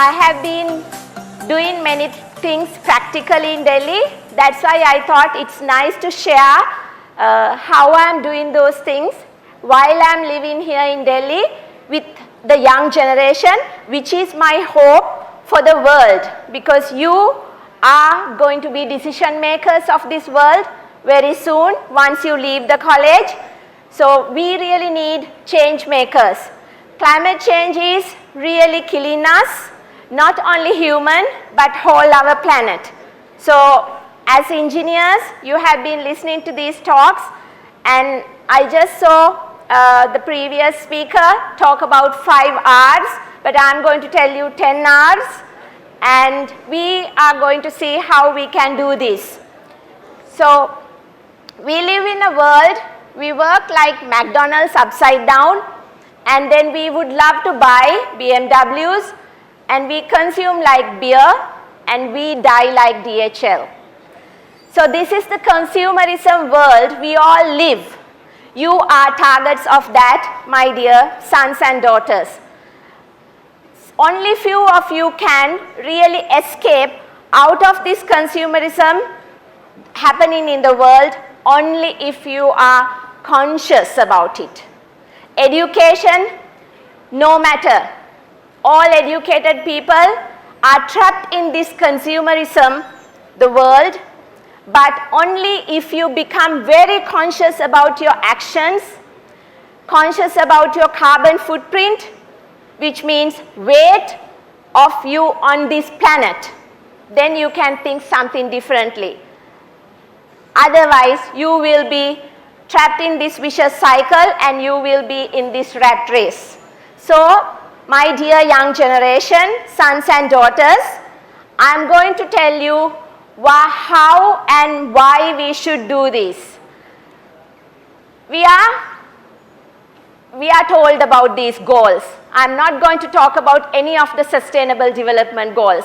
I have been doing many things practically in Delhi. That's why I thought it's nice to share how I'm doing those things while I'm living here in Delhi with the young generation, which is my hope for the world, because you are going to be decision makers of this world very soon once you leave the college. So we really need change makers. Climate change is really killing us, not only human, but whole our planet. So as engineers, you have been listening to these talks, and I just saw the previous speaker talk about 5 R's, but I'm going to tell you 10 R's, and we are going to see how we can do this. So we live in a world, we work like McDonald's upside down, and then we would love to buy BMWs, and we consume like beer, and we die like DHL. So this is the consumerism world we all live. You are targets of that, my dear sons and daughters. Only few of you can really escape out of this consumerism happening in the world only if you are conscious about it. Education, no matter. All educated people are trapped in this consumerism, the world, but only if you become very conscious about your actions, conscious about your carbon footprint, which means weight of you on this planet, then you can think something differently. Otherwise, you will be trapped in this vicious cycle and you will be in this rat race. So, my dear young generation, sons and daughters, I am going to tell you how and why we should do this. We are told about these goals. I am not going to talk about any of the sustainable development goals,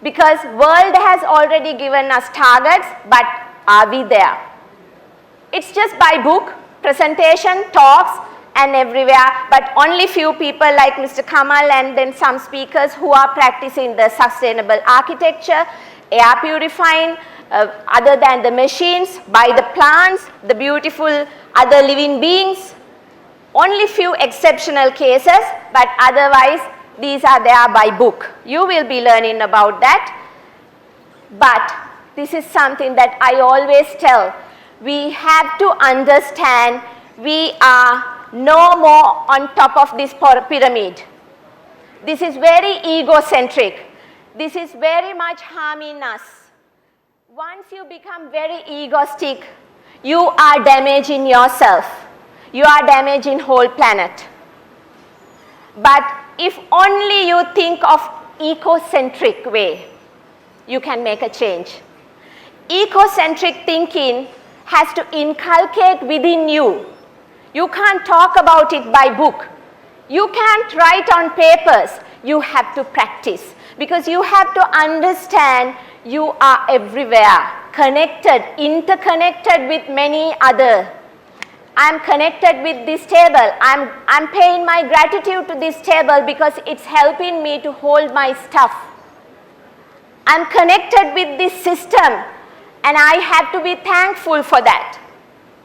because world has already given us targets, but are we there? It's just by book, presentation, talks, and everywhere, but only few people like Mr. Kamal and then some speakers who are practicing the sustainable architecture, air purifying, other than the machines, by the plants, the beautiful other living beings. Only few exceptional cases, but otherwise these are there by book. You will be learning about that. But this is something that I always tell. We have to understand we are no more on top of this pyramid. This is very egocentric. This is very much harming us. Once you become very egoistic, you are damaging yourself. You are damaging whole planet. But if only you think of eco-centric way, you can make a change. Eco-centric thinking has to inculcate within you. You can't talk about it by book. You can't write on papers. You have to practice, because you have to understand you are everywhere, connected, interconnected with many other. I'm connected with this table. I'm paying my gratitude to this table because it's helping me to hold my stuff. I'm connected with this system, and I have to be thankful for that.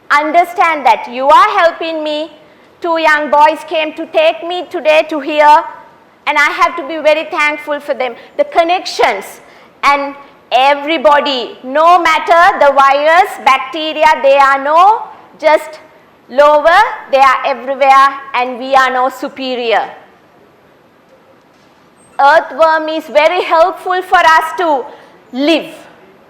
Understand that you are helping me. 2 young boys came to take me today to here, and I have to be very thankful for them. The connections, and everybody, no matter the virus, bacteria, they are no just lower, they are everywhere, and we are no superior. Earthworm is very helpful for us to live.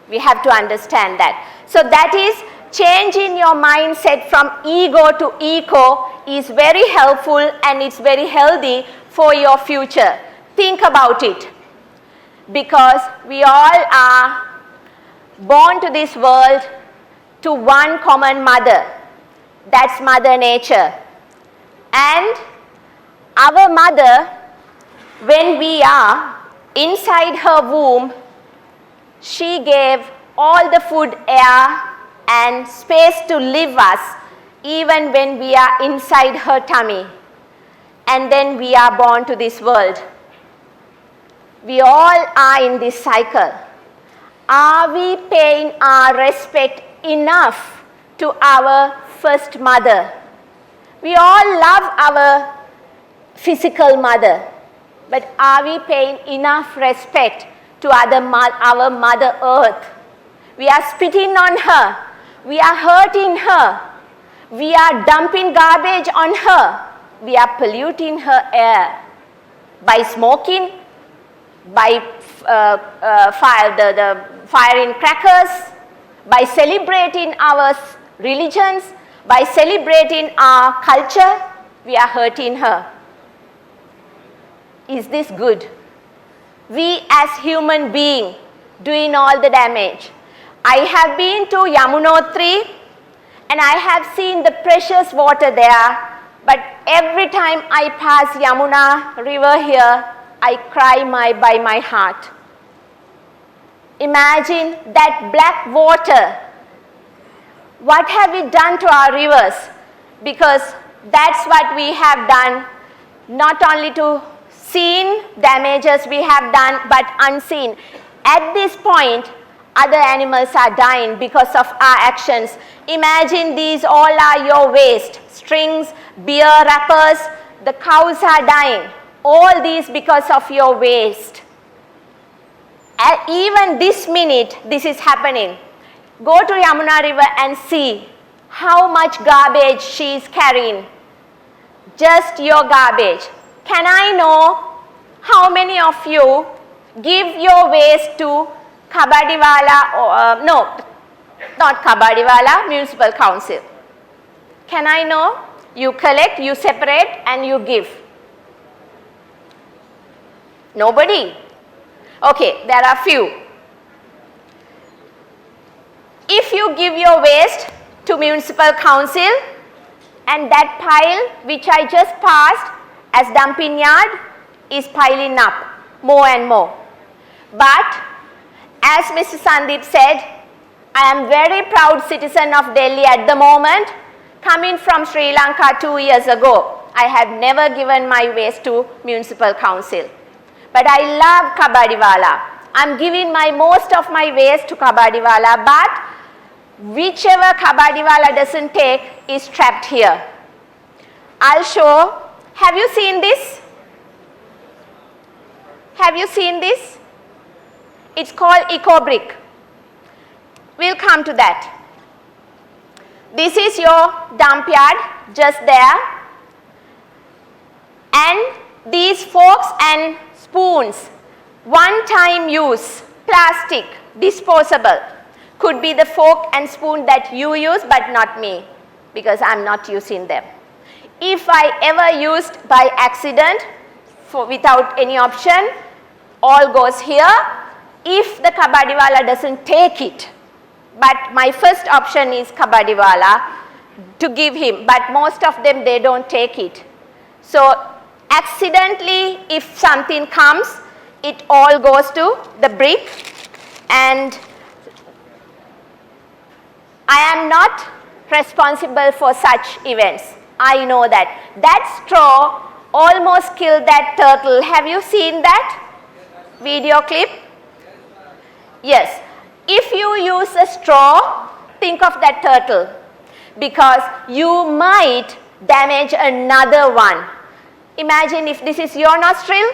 We have to understand that. So that is changing your mindset from ego to eco is very helpful, and it's very healthy for your future. Think about it, because we all are born to this world to one common mother. That's Mother Nature. And our mother, when we are inside her womb, she gave all the food, air, and space to live us, even when we are inside her tummy. And then we are born to this world. We all are in this cycle. Are we paying our respect enough to our first mother? We all love our physical mother, but are we paying enough respect to our Mother Earth? We are spitting on her. We are hurting her. We are dumping garbage on her. We are polluting her air by smoking, by firing crackers, by celebrating our religions, by celebrating our culture. We are hurting her. Is this good? We as human beings doing all the damage. I have been to Yamunotri and I have seen the precious water there, but every time I pass Yamuna river here, I cry by my heart. Imagine that black water. What have we done to our rivers? Because that's what we have done, not only to seen damages we have done, but unseen. At this point, other animals are dying because of our actions. Imagine these all are your waste. Strings, beer wrappers, the cows are dying. All these because of your waste. Even this minute, this is happening. Go to Yamuna River and see how much garbage she is carrying. Just your garbage. Can I know how many of you give your waste to Kabadiwala, no, not Kabadiwala, Municipal Council? Can I know? You collect, you separate and you give. Nobody? Okay, there are few. If you give your waste to Municipal Council and that pile which I just passed as dumping yard is piling up more and more. But as Mr. Sandeep said, I am very proud citizen of Delhi at the moment. Coming from Sri Lanka 2 years ago, I have never given my waste to Municipal Council. But I love Kabadiwala. I am giving most of my waste to Kabadiwala, but whichever Kabadiwala doesn't take is trapped here. I'll show. Have you seen this? Have you seen this? It's called eco-brick. We'll come to that. This is your dump yard just there. And these forks and spoons, one-time use, plastic, disposable. Could be the fork and spoon that you use, but not me, because I'm not using them. If I ever used by accident, without any option, all goes here. If the Kabadiwala doesn't take it, but my first option is Kabadiwala to give him, but most of them, they don't take it. So accidentally, if something comes, it all goes to the brick, and I am not responsible for such events. I know that. That straw almost killed that turtle. Have you seen that video clip? Yes. If you use a straw, think of that turtle, because you might damage another one. Imagine if this is your nostril.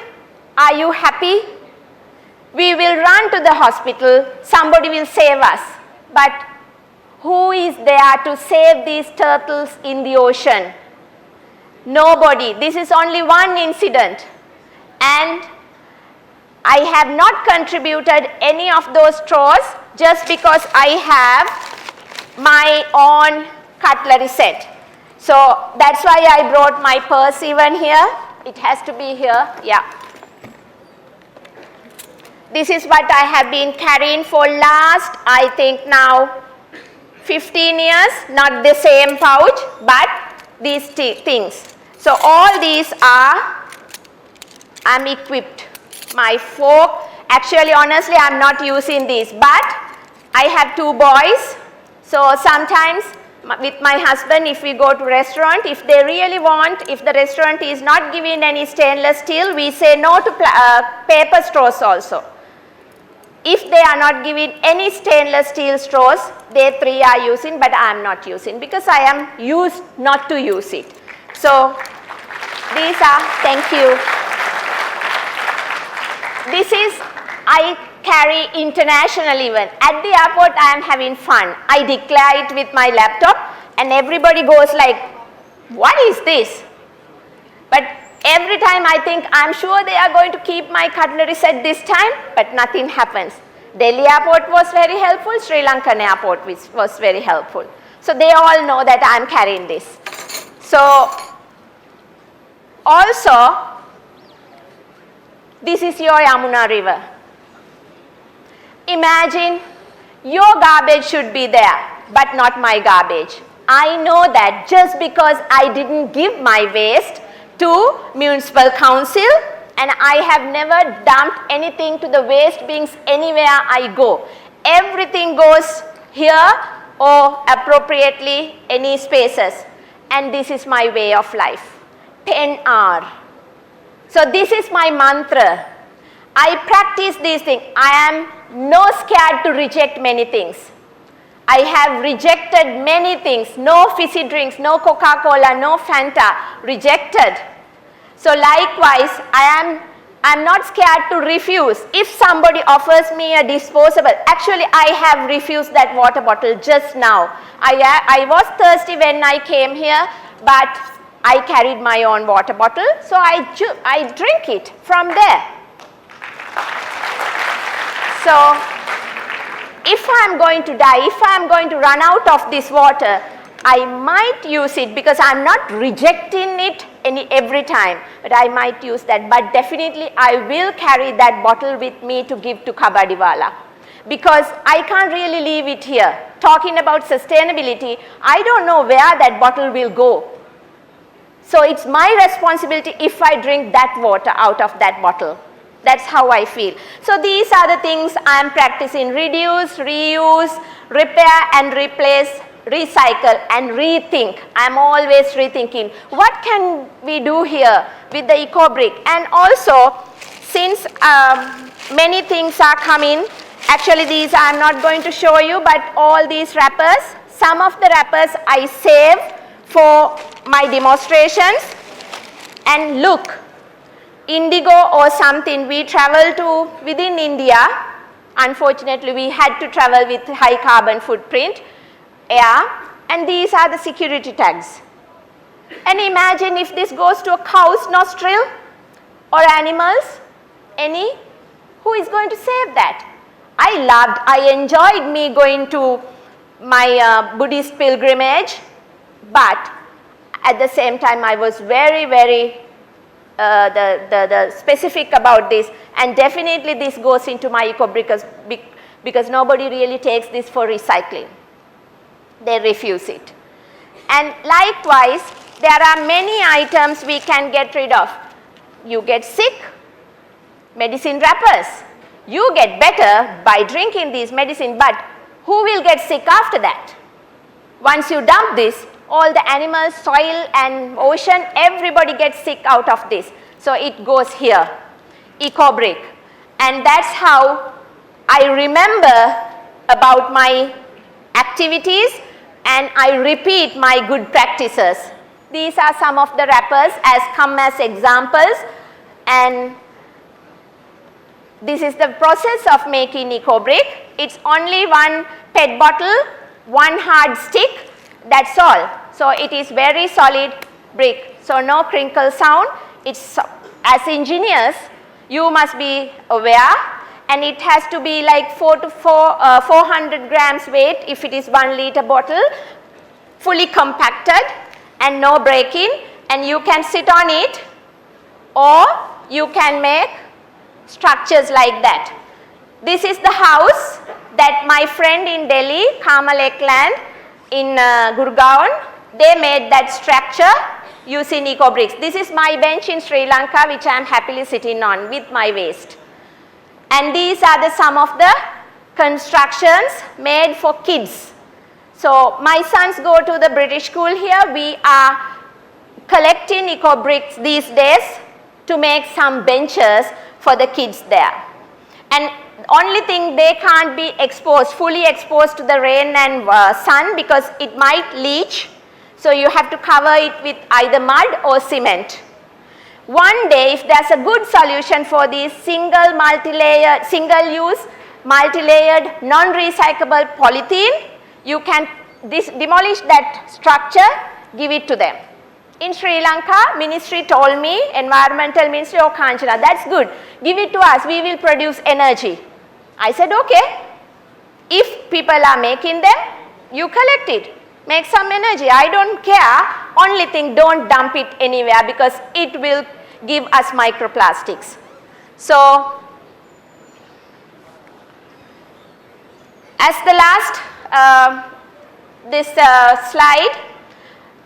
Are you happy? We will run to the hospital. Somebody will save us. But who is there to save these turtles in the ocean? Nobody. This is only one incident. And I have not contributed any of those straws just because I have my own cutlery set. So that's why I brought my purse even here. It has to be here. Yeah. This is what I have been carrying for last, I think now, 15 years. Not the same pouch, but these things. So all these are, I'm equipped. My fork, actually honestly I'm not using these, but I have 2 boys, so sometimes with my husband, if we go to restaurant, if they really want, if the restaurant is not giving any stainless steel, we say no to paper straws also. If they are not giving any stainless steel straws, they three are using, but I am not using because I am used not to use it. So these are, thank you. This is, I carry international even. At the airport I am having fun. I declare it with my laptop and everybody goes like, what is this? But every time I think, I'm sure they are going to keep my cutlery at this time, but nothing happens. Delhi airport was very helpful, Sri Lankan airport was very helpful. So they all know that I am carrying this. So also, this is your Yamuna river. Imagine your garbage should be there, but not my garbage. I know that just because I didn't give my waste to municipal council and I have never dumped anything to the waste bins anywhere I go. Everything goes here or appropriately any spaces, and this is my way of life. 10R. So this is my mantra. I practice these things. I am no scared to reject many things. I have rejected many things. No fizzy drinks, no Coca-Cola, no Fanta. Rejected. So likewise, I'm not scared to refuse. If somebody offers me a disposable, actually I have refused that water bottle just now. I was thirsty when I came here, but I carried my own water bottle, so I drink it from there. So if I am going to die, if I am going to run out of this water, I might use it because I am not rejecting it every time, but I might use that. But definitely I will carry that bottle with me to give to Kabadiwala because I can't really leave it here. Talking about sustainability, I don't know where that bottle will go. So it's my responsibility if I drink that water out of that bottle. That's how I feel. So these are the things I am practicing: reduce, reuse, repair and replace, recycle and rethink. I am always rethinking. What can we do here with the eco-brick? And also, since many things are coming, actually these I am not going to show you, but all these wrappers, some of the wrappers I save for my demonstrations. And look, indigo or something, we travel to within India. Unfortunately, we had to travel with high carbon footprint, air, and these are the security tags. And imagine if this goes to a cow's nostril or animals, who is going to save that? I enjoyed me going to my Buddhist pilgrimage, but at the same time I was very, very specific about this, and definitely this goes into my eco-brick because nobody really takes this for recycling. They refuse it. And likewise, there are many items we can get rid of. You get sick, medicine wrappers. You get better by drinking these medicine, but who will get sick after that? Once you dump this, all the animals, soil and ocean, everybody gets sick out of this. So it goes here, eco-brick. And that's how I remember about my activities and I repeat my good practices. These are some of the wrappers as come as examples, and this is the process of making eco-brick. It's only one PET bottle, one hard stick, that's all. So it is very solid brick, so no crinkle sound. It's, as engineers, you must be aware, and it has to be like 400 grams weight if it is 1 liter bottle, fully compacted and no break-in, and you can sit on it or you can make structures like that. This is the house that my friend in Delhi, Kamal Ekland in Gurgaon, they made that structure using eco-bricks. This is my bench in Sri Lanka which I am happily sitting on with my waste. And these are some of the constructions made for kids. So my sons go to the British school here. We are collecting eco bricks these days to make some benches for the kids there. And only thing, they can't be exposed, fully exposed to the rain and sun because it might leach. So you have to cover it with either mud or cement. One day, if there's a good solution for these single-use, multi-layered, non-recyclable polythene, you can demolish that structure, give it to them. In Sri Lanka, ministry told me, environmental ministry, oh Kanchana, that's good. Give it to us, we will produce energy. I said, okay. If people are making them, you collect it. Make some energy. I don't care. Only thing, don't dump it anywhere because it will give us microplastics. So, as the last slide,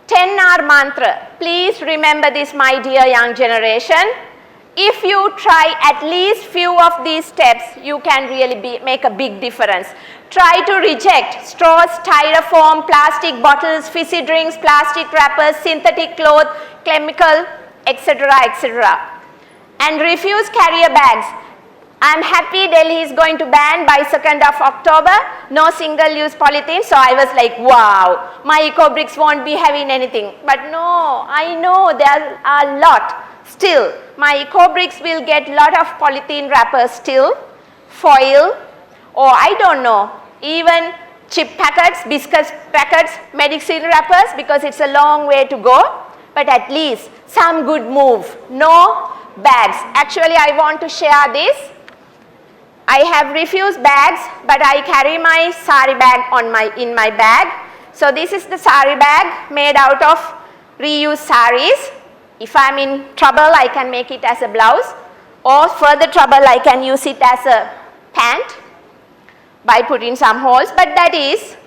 10R mantra. Please remember this, my dear young generation. If you try at least few of these steps, you can really make a big difference. Try to reject straws, styrofoam, plastic bottles, fizzy drinks, plastic wrappers, synthetic cloth, chemical, etc., etc. And refuse carrier bags. I'm happy Delhi is going to ban by 2nd of October, no single-use polythene. So I was like, wow, my eco bricks won't be having anything. But no, I know there are a lot. Still, my eco bricks will get lot of polythene wrappers still, foil, or I don't know, even chip packets, biscuits packets, medicine wrappers, because it's a long way to go. But at least some good move. No bags. Actually, I want to share this. I have refuse bags, but I carry my sari bag in my bag. So this is the sari bag made out of reused saris. If I'm in trouble, I can make it as a blouse, or further trouble, I can use it as a pant by putting some holes. But that is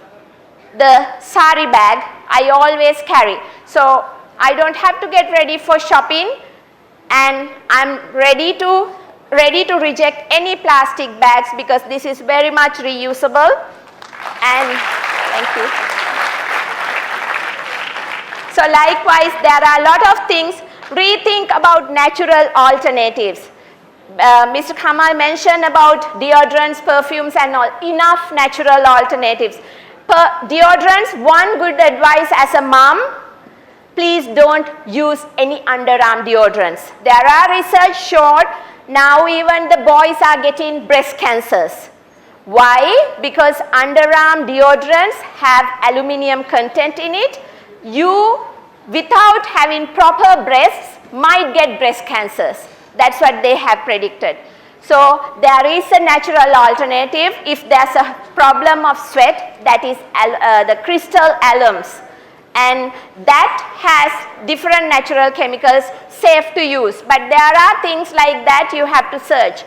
the sari bag I always carry. So I don't have to get ready for shopping, and I'm ready to reject any plastic bags because this is very much reusable. And thank you. So likewise, there are a lot of things. Rethink about natural alternatives. Mr. Kamal mentioned about deodorants, perfumes and all. Enough natural alternatives. Deodorants, one good advice as a mom, please don't use any underarm deodorants. There are research showed now even the boys are getting breast cancers. Why? Because underarm deodorants have aluminum content in it. You, without having proper breasts, might get breast cancers. That's what they have predicted. So there is a natural alternative. If there's a problem of sweat, that is the crystal alums. And that has different natural chemicals, safe to use. But there are things like that you have to search.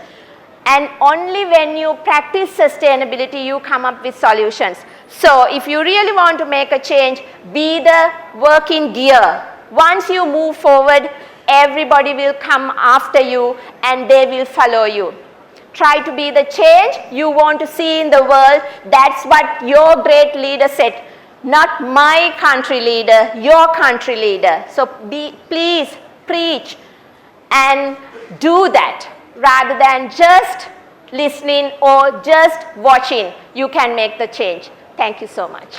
And only when you practice sustainability, you come up with solutions. So if you really want to make a change, be the working gear. Once you move forward, everybody will come after you and they will follow you. Try to be the change you want to see in the world. That's what your great leader said. Not my country leader, your country leader. So please preach and do that rather than just listening or just watching. You can make the change. Thank you so much.